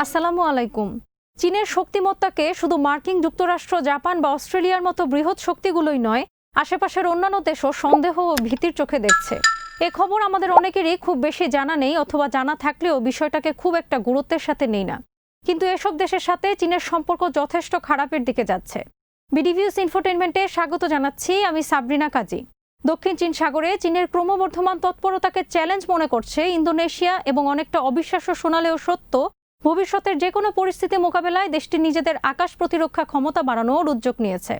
আসসালামু আলাইকুম। চীনের শক্তিমত্তাকে শুধু মার্কিন যুক্তরাষ্ট্র, জাপান বা অস্ট্রেলিয়ার মতো বৃহৎ শক্তিগুলোই নয়, আশেপাশের অন্যান্য দেশও সন্দেহ ও ভীতির চোখে দেখছে। এ খবর আমাদের অনেকেরই খুব বেশি জানা নেই, অথবা জানা থাকলেও বিষয়টাকে খুব একটা গুরুত্বের সাথে নেই না। কিন্তু এসব দেশের সাথে চীনের সম্পর্ক যথেষ্ট খারাপের দিকে যাচ্ছে। বিডিভিউস ইনফোটেইনমেন্টে স্বাগত জানাচ্ছি, আমি সাবরিনা কাজী। দক্ষিণ চীন সাগরে চীনের ক্রমবর্ধমান তৎপরতাকে চ্যালেঞ্জ মনে করছে ইন্দোনেশিয়া এবং অনেকটা অবিশ্বাস্য শোনালেও সত্য, ভবিষ্যতের যে কোনো পরিস্থিতি মোকাবেলায় দেশটি নিজেদের আকাশ প্রতিরক্ষা ক্ষমতা বাড়ানোর উদ্যোগ নিয়েছে।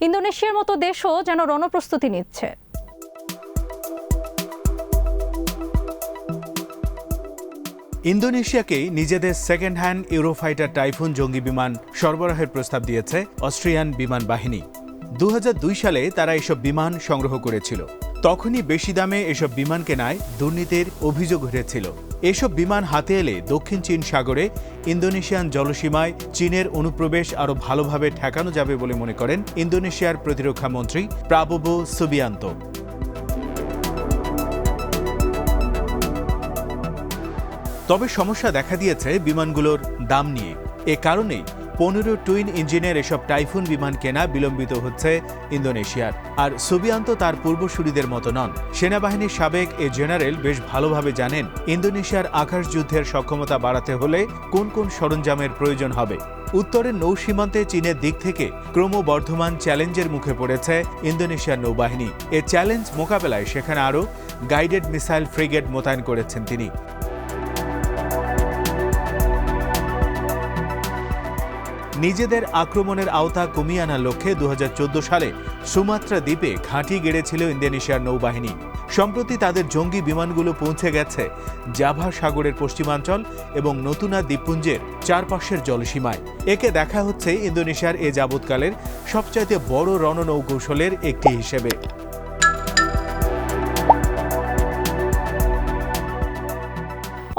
ইন্দোনেশিয়ার মতো দেশও যেন রণপ্রস্তুতি নিচ্ছে। ইন্দোনেশিয়াকে নিজেদের সেকেন্ড হ্যান্ড ইউরোফাইটার টাইফুন জঙ্গি বিমান সরবরাহের প্রস্তাব দিয়েছে অস্ট্রিয়ান বিমান বাহিনী। 2002 সালে তারা এসব বিমান সংগ্রহ করেছিল। তখনই বেশি দামে এসব বিমান কেনায় দুর্নীতির অভিযোগ উঠেছিল। এসব বিমান হাতে এলে দক্ষিণ চীন সাগরে ইন্দোনেশিয়ান জলসীমায় চীনের অনুপ্রবেশ আরও ভালোভাবে ঠেকানো যাবে বলে মনে করেন ইন্দোনেশিয়ার প্রতিরক্ষা মন্ত্রী প্রাবোবো সুবিয়ান্তো। তবে সমস্যা দেখা দিয়েছে বিমানগুলোর দাম নিয়ে। এ কারণেই 15 টুইন ইঞ্জিনের এসব টাইফুন বিমান কেনা বিলম্বিত হচ্ছে ইন্দোনেশিয়ার। আর সুবিয়ান্তো তার পূর্বসূরিদের মতো নন। সেনাবাহিনীর সাবেক এ জেনারেল বেশ ভালোভাবে জানেন ইন্দোনেশিয়ার আকাশ যুদ্ধের সক্ষমতা বাড়াতে হলে কোন কোন সরঞ্জামের প্রয়োজন হবে। উত্তরের নৌসীমান্তে চীনের দিক থেকে ক্রমবর্ধমান চ্যালেঞ্জের মুখে পড়েছে ইন্দোনেশিয়ার নৌবাহিনী। এ চ্যালেঞ্জ মোকাবেলায় সেখানে আরও গাইডেড মিসাইল ফ্রিগেট মোতায়েন করেছেন তিনি। নিজেদের আক্রমণের আওতা কমিয়ে আনার লক্ষ্যে 2014 সালে সুমাত্রা দ্বীপে ঘাঁটি গেড়েছিল ইন্দোনেশিয়ার নৌবাহিনী। সম্প্রতি তাদের জঙ্গি বিমানগুলো পৌঁছে গেছে জাভা সাগরের পশ্চিমাঞ্চল এবং নতুনা দ্বীপপুঞ্জের চারপাশের জলসীমায়। একে দেখা হচ্ছে ইন্দোনেশিয়ার এ যাবৎকালের সবচাইতে বড় রণনৌকৌশলের একটি হিসেবে।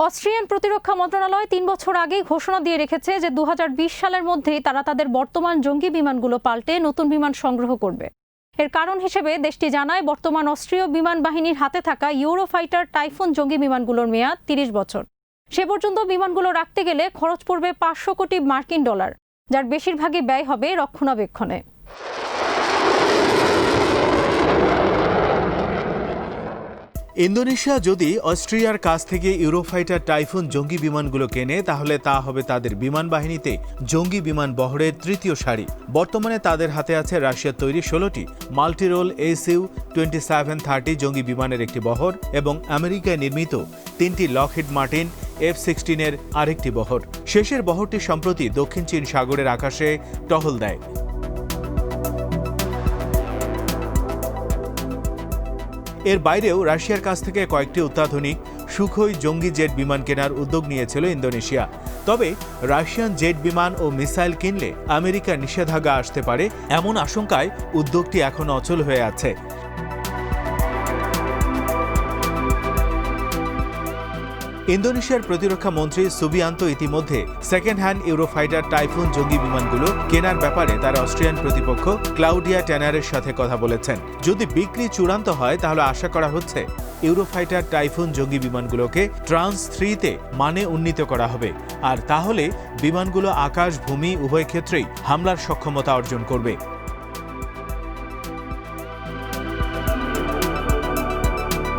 অস্ট্রিয়ান প্রতিরক্ষা মন্ত্রণালয় 3 বছর আগেই ঘোষণা দিয়ে রেখেছে যে 2020 সালের মধ্যেই তারা তাদের বর্তমান জঙ্গি বিমানগুলো পাল্টে নতুন বিমান সংগ্রহ করবে। এর কারণ হিসেবে দেশটি জানায় বর্তমান অস্ট্রীয় বিমান বাহিনীর হাতে থাকা ইউরোফাইটার টাইফুন জঙ্গি বিমানগুলোর মেয়াদ 30 বছর। সে পর্যন্ত বিমানগুলো রাখতে গেলে খরচ পড়বে 500 কোটি মার্কিন ডলার, যার বেশিরভাগই ব্যয় হবে রক্ষণাবেক্ষণে। ইন্দোনেশিয়া যদি অস্ট্রিয়ার কাছ থেকে ইউরোফাইটার টাইফুন জঙ্গি বিমানগুলো কেনে, তাহলে তা হবে তাদের বিমান বাহিনীতে জঙ্গি বিমান বহরের তৃতীয় সারি। বর্তমানে তাদের হাতে আছে রাশিয়ার তৈরি 16টি মাল্টিরোল SU-2730 জঙ্গি বিমানের একটি বহর এবং আমেরিকায় নির্মিত 3টি লকহিড মার্টিন F-16 আরেকটি বহর। শেষের বহরটি সম্প্রতি দক্ষিণ চীন সাগরের আকাশে টহল দেয়। এর বাইরেও রাশিয়ার কাছ থেকে কয়েকটি অত্যাধুনিক সুখোই জঙ্গি জেট বিমান কেনার উদ্যোগ নিয়েছিল ইন্দোনেশিয়া। তবে রাশিয়ান জেট বিমান ও মিসাইল কিনলে আমেরিকার নিষেধাজ্ঞা আসতে পারে, এমন আশঙ্কায় উদ্যোগটি এখন অচল হয়ে আছে। ইন্দোনেশিয়ার প্রতিরক্ষা মন্ত্রী সুবিয়ান্তো ইতিমধ্যে সেকেন্ড হ্যান্ড ইউরোফাইটার টাইফুন জঙ্গি বিমানগুলো কেনার ব্যাপারে তার অস্ট্রিয়ান প্রতিপক্ষ ক্লাউডিয়া ট্যানারের সাথে কথা বলেছেন। যদি বিক্রি চূড়ান্ত হয়, তাহলে আশা করা হচ্ছে ইউরোফাইটার টাইফুন জঙ্গি বিমানগুলোকে ট্রান্স 3-তে মানে উন্নীত করা হবে। আর তাহলে বিমানগুলো আকাশ ভূমি উভয় ক্ষেত্রেই হামলার সক্ষমতা অর্জন করবে।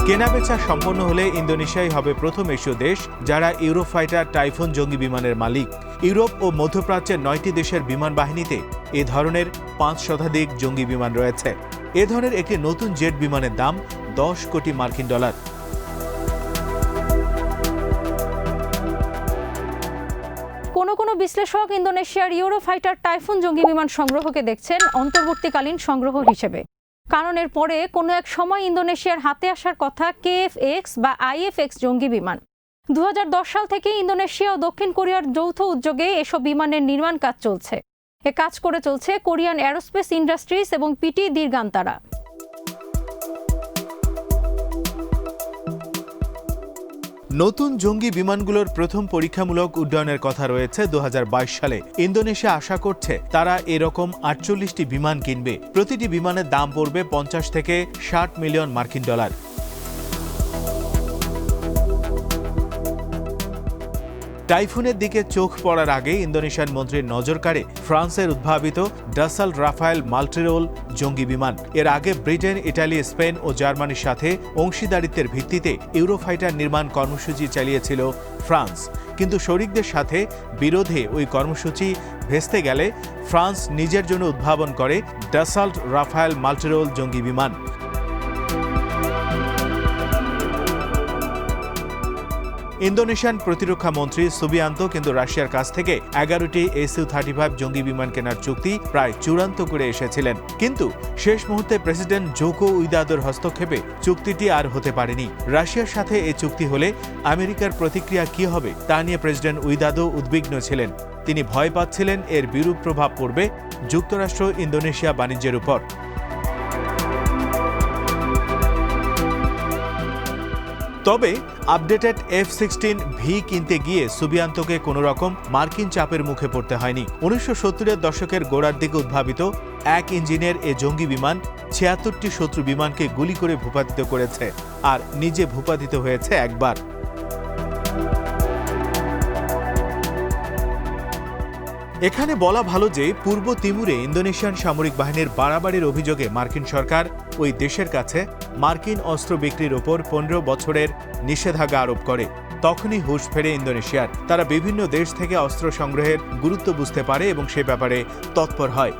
কেনাবেচা সম্পন্ন হলে ইন্দোনেশিয়াই হবে প্রথম এশীয় দেশ যারা ইউরোফাইটার টাইফুন জঙ্গি বিমানের মালিক। ইউরোপ ও মধ্যপ্রাচ্যের 9টি দেশের বিমান বাহিনীতে এ ধরনের 5 শতাধিক জঙ্গি বিমান রয়েছে। এ ধরনের একটি নতুন জেট বিমানের দাম 10 কোটি মার্কিন ডলার। কোনো বিশ্লেষক ইন্দোনেশিয়ার ইউরোফাইটার টাইফুন জঙ্গি বিমান সংগ্রহকে দেখছেন অন্তর্বর্তীকালীন সংগ্রহ হিসেবে। কারণ এর পরে কোনো এক সময় ইন্দোনেশিয়ার হাতে আসার কথা KF-X বা IF-X জঙ্গি বিমান। 2010 সাল থেকে ইন্দোনেশিয়া ও দক্ষিণ কোরিয়ার যৌথ উদ্যোগে এসব বিমানের নির্মাণ কাজ চলছে। এ কাজ করে চলছে কোরিয়ান অ্যারোস্পেস ইন্ডাস্ট্রিজ এবং PT দিরগান্তারা। নতুন জঙ্গি বিমানগুলোর প্রথম পরীক্ষামূলক উড্ডয়নের কথা রয়েছে 2022 সালে। ইন্দোনেশিয়া আশা করছে তারা এরকম 48টি বিমান কিনবে। প্রতিটি বিমানের দাম পড়বে 50 থেকে 60 মিলিয়ন মার্কিন ডলার। টাইফুনের দিকে চোখ পড়ার আগে ইন্দোনেশিয়ান মন্ত্রীর নজর কাড়ে ফ্রান্সের উদ্ভাবিত ডাসাল্ট রাফায়েল মাল্টিরোল জঙ্গি বিমান। এর আগে ব্রিটেন, ইটালি, স্পেন ও জার্মানির সাথে অংশীদারিত্বের ভিত্তিতে ইউরোফাইটার নির্মাণ কর্মসূচি চালিয়েছিল ফ্রান্স। কিন্তু শরিকদের সাথে বিরোধে ওই কর্মসূচি ভেস্তে গেলে ফ্রান্স নিজের জন্য উদ্ভাবন করে ডাসাল্ট রাফায়েল মাল্টিরোল জঙ্গি বিমান। ইন্দোনেশিয়ান প্রতিরক্ষা মন্ত্রী সুবিয়ান্তো কিন্তু রাশিয়ার কাছ থেকে 11টি SU-35 জঙ্গি বিমান কেনার চুক্তি প্রায় চূড়ান্ত করে এসেছিলেন। কিন্তু শেষ মুহূর্তে প্রেসিডেন্ট জোকো উইদোদোর হস্তক্ষেপে চুক্তিটি আর হতে পারেনি। রাশিয়ার সাথে এই চুক্তি হলে আমেরিকার প্রতিক্রিয়া কি হবে তা নিয়ে প্রেসিডেন্ট উইদোদো উদ্বিগ্ন ছিলেন। তিনি ভয় পাচ্ছিলেন এর বিরূপ প্রভাব পড়বে যুক্তরাষ্ট্র ইন্দোনেশিয়া বাণিজ্যের উপর। তবে আপডেটেড F-16V কিনতে গিয়ে সুবিয়ান্তোকে কোনো রকম মার্কিন চাপের মুখে পড়তে হয়নি। 1970-এর দশকের গোড়ার দিকে উদ্ভাবিত এক ইঞ্জিনের এ জঙ্গি বিমান 76টি শত্রু বিমানকে গুলি করে ভূপাতিত করেছে, আর নিজে ভূপাতিত হয়েছে একবার। এখানে বলা ভালো যে পূর্ব তিমুরে ইন্দোনেশিয়ান সামরিক বাহিনীর বাড়াবাড়ির অভিযোগে মার্কিন সরকার ওই দেশের কাছে মার্কিন অস্ত্র বিক্রির ওপর 15 বছরের নিষেধাজ্ঞা আরোপ করে। তখনই হুঁশ ফেরে ইন্দোনেশিয়ার। তারা বিভিন্ন দেশ থেকে অস্ত্র সংগ্রহের গুরুত্ব বুঝতে পারে এবং সে ব্যাপারে তৎপর হয়।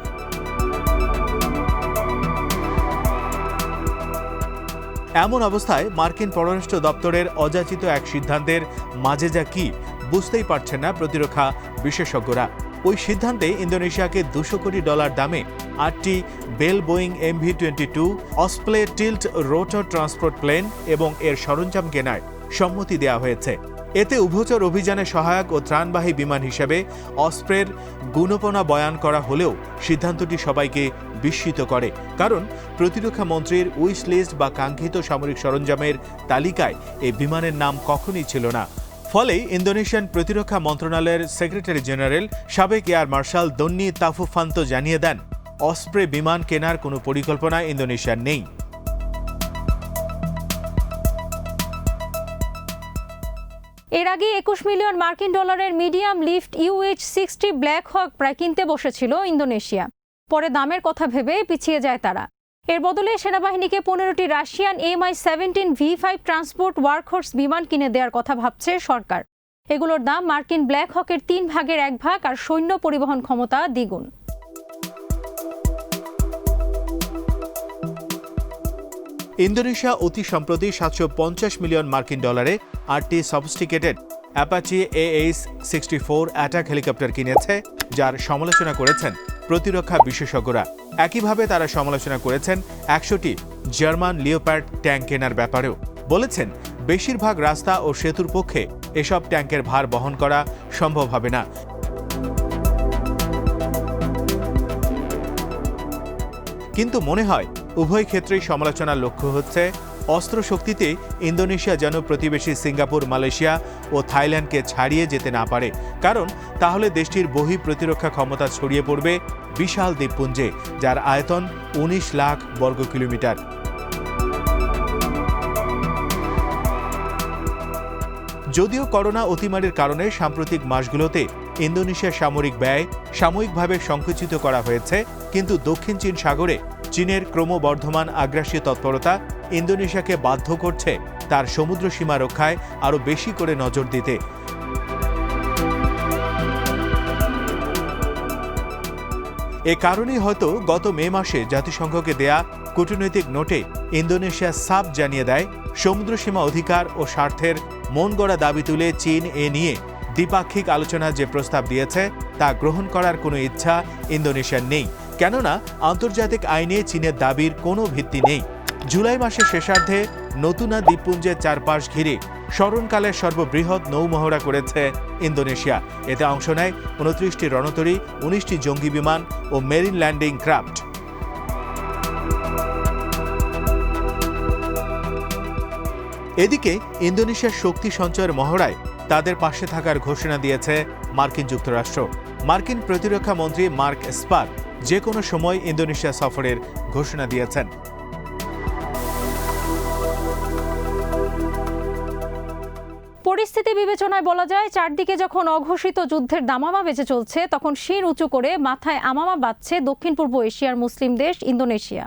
এমন অবস্থায় মার্কিন পররাষ্ট্র দপ্তরের অযাচিত এক সিদ্ধান্তের মাঝে যা কি বুঝতেই পারছেন না প্রতিরক্ষা বিশেষজ্ঞরা। ওই সিদ্ধান্তে ইন্দোনেশিয়াকে $200 কোটি দামে 8টি Bell Boeing MV-22 Osprey tilt rotor transport plane এবং এর সরঞ্জাম কেনায় সম্মতি দেওয়া হয়েছে। এতে উভচর অভিযানে সহায়ক ও ত্রাণবাহী বিমান হিসেবে অস্প্রের গুণপনা বয়ান করা হলেও সিদ্ধান্তটি সবাইকে বিস্মিত করে, কারণ প্রতিরক্ষা মন্ত্রীর উইশ লিস্ট বা কাঙ্ক্ষিত সামরিক সরঞ্জামের তালিকায় এই বিমানের নাম কখনই ছিল না। ফলে ইন্দোনেশিয়ান প্রতিরক্ষা মন্ত্রণালয়ের সেক্রেটারি জেনারেল সাবেক এয়ার মার্শাল দন্নি তাফুফান্তো জানিয়ে দেন, অস্প্রে বিমান কেনার কোনো পরিকল্পনা ইন্দোনেশিয়ার নেই। এর আগে 21 মিলিয়ন মার্কিন ডলারের মিডিয়াম লিফট UH-60 ব্ল্যাক হক প্রায় কিনতে বসেছিল ইন্দোনেশিয়া। পরে দামের কথা ভেবে পিছিয়ে যায় তারা। এর বদলে সেনাবাহিনীকে 15টি Russian Mi-17 V5 transport workhorse বিমান কিনে দেওয়ার কথা ভাবছে সরকার। এগুলোর দাম মার্কিন ব্ল্যাক হকের 3 ভাগের 1 ভাগ আর সৈন্য পরিবহন ক্ষমতা দ্বিগুণ। ইন্দোনেশিয়া অতি সম্প্রতি 750 মিলিয়ন মার্কিন ডলারে 8টি sophisticated Apache AH-64 attack helicopter কিনেছে, যার সমালোচনা করেছেন প্রতিরক্ষা বিশেষজ্ঞরা। একইভাবে তারা সমালোচনা করেছেন 100টি জার্মান লিওপার্ড ট্যাঙ্ক কেনার ব্যাপারেও। বলেছেন, বেশিরভাগ রাস্তা ও সেতুর পক্ষে এসব ট্যাঙ্কের ভার বহন করা সম্ভব হবে না। কিন্তু মনে হয় উভয় ক্ষেত্রেই সমালোচনার লক্ষ্য হচ্ছে অস্ত্র শক্তিতে ইন্দোনেশিয়া যেন প্রতিবেশী সিঙ্গাপুর, মালয়েশিয়া ও থাইল্যান্ডকে ছাড়িয়ে যেতে না পারে, কারণ তাহলে দেশটির বহি প্রতিরক্ষা ক্ষমতা ছড়িয়ে পড়বে বিশাল দ্বীপপুঞ্জে, যার আয়তন 19 লাখ বর্গ কিলোমিটার। যদিও করোনা অতিমারির কারণে সাম্প্রতিক মাসগুলোতে ইন্দোনেশিয়ার সামরিক ব্যয় সাময়িকভাবে সংকুচিত করা হয়েছে, কিন্তু দক্ষিণ চীন সাগরে চীনের ক্রমবর্ধমান আগ্রাসী তৎপরতা ইন্দোনেশিয়াকে বাধ্য করছে তার সমুদ্র সীমা রক্ষায় আরও বেশি করে নজর দিতে। এ কারণেই হয়তো গত মে মাসে জাতিসংঘকে দেয়া কূটনৈতিক নোটে ইন্দোনেশিয়া সাফ জানিয়ে দেয়, সমুদ্র সীমা অধিকার ও স্বার্থের মন গড়া দাবি তুলে চীন এ নিয়ে দ্বিপাক্ষিক আলোচনা যে প্রস্তাব দিয়েছে তা গ্রহণ করার কোনো ইচ্ছা ইন্দোনেশিয়ার নেই, কেননা আন্তর্জাতিক আইনে চীনের দাবির কোনো ভিত্তি নেই। জুলাই মাসের শেষার্ধে নতুনা দ্বীপপুঞ্জের চারপাশ ঘিরে স্মরণকালের সর্ববৃহৎ নৌমহড়া করেছে ইন্দোনেশিয়া। এতে অংশ নেয় 29টি রণতরী, 19টি জঙ্গি বিমান ও মেরিন ল্যান্ডিং ক্রাফট। এদিকে ইন্দোনেশিয়ার শক্তি সঞ্চয়ের মহড়ায় তাদের পাশে থাকার ঘোষণা দিয়েছে মার্কিন যুক্তরাষ্ট্র। মার্কিন প্রতিরক্ষা মন্ত্রী মার্ক এসপার যে কোনো সময় ইন্দোনেশিয়া সফরের ঘোষণা দিয়েছেন। পরিস্থিতি বিবেচনায় বলা যায়, চারদিকে যখন অঘোষিত যুদ্ধের দামামা বেজে চলছে, তখন শির উঁচু করে মাথায় আমামা বাঁধছে দক্ষিণ পূর্ব এশিয়ার মুসলিম দেশ ইন্দোনেশিয়া।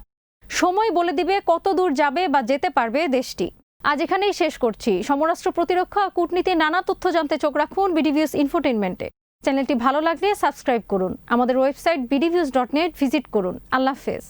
সময় বলে দিবে কত দূর যাবে বা যেতে পারবে দেশটি। আজ এখানেই শেষ করছি। সমরাষ্ট্র, প্রতিরক্ষা, কূটনীতির নানা তথ্য জানতে চোখ রাখুন বিডিভিউজ ইনফোটেইনমেন্টে। চ্যানেলটি ভালো লাগলে সাবস্ক্রাইব করুন। আমাদের ওয়েবসাইট bdviews.net ভিজিট করুন। আল্লাহ হাফেজ।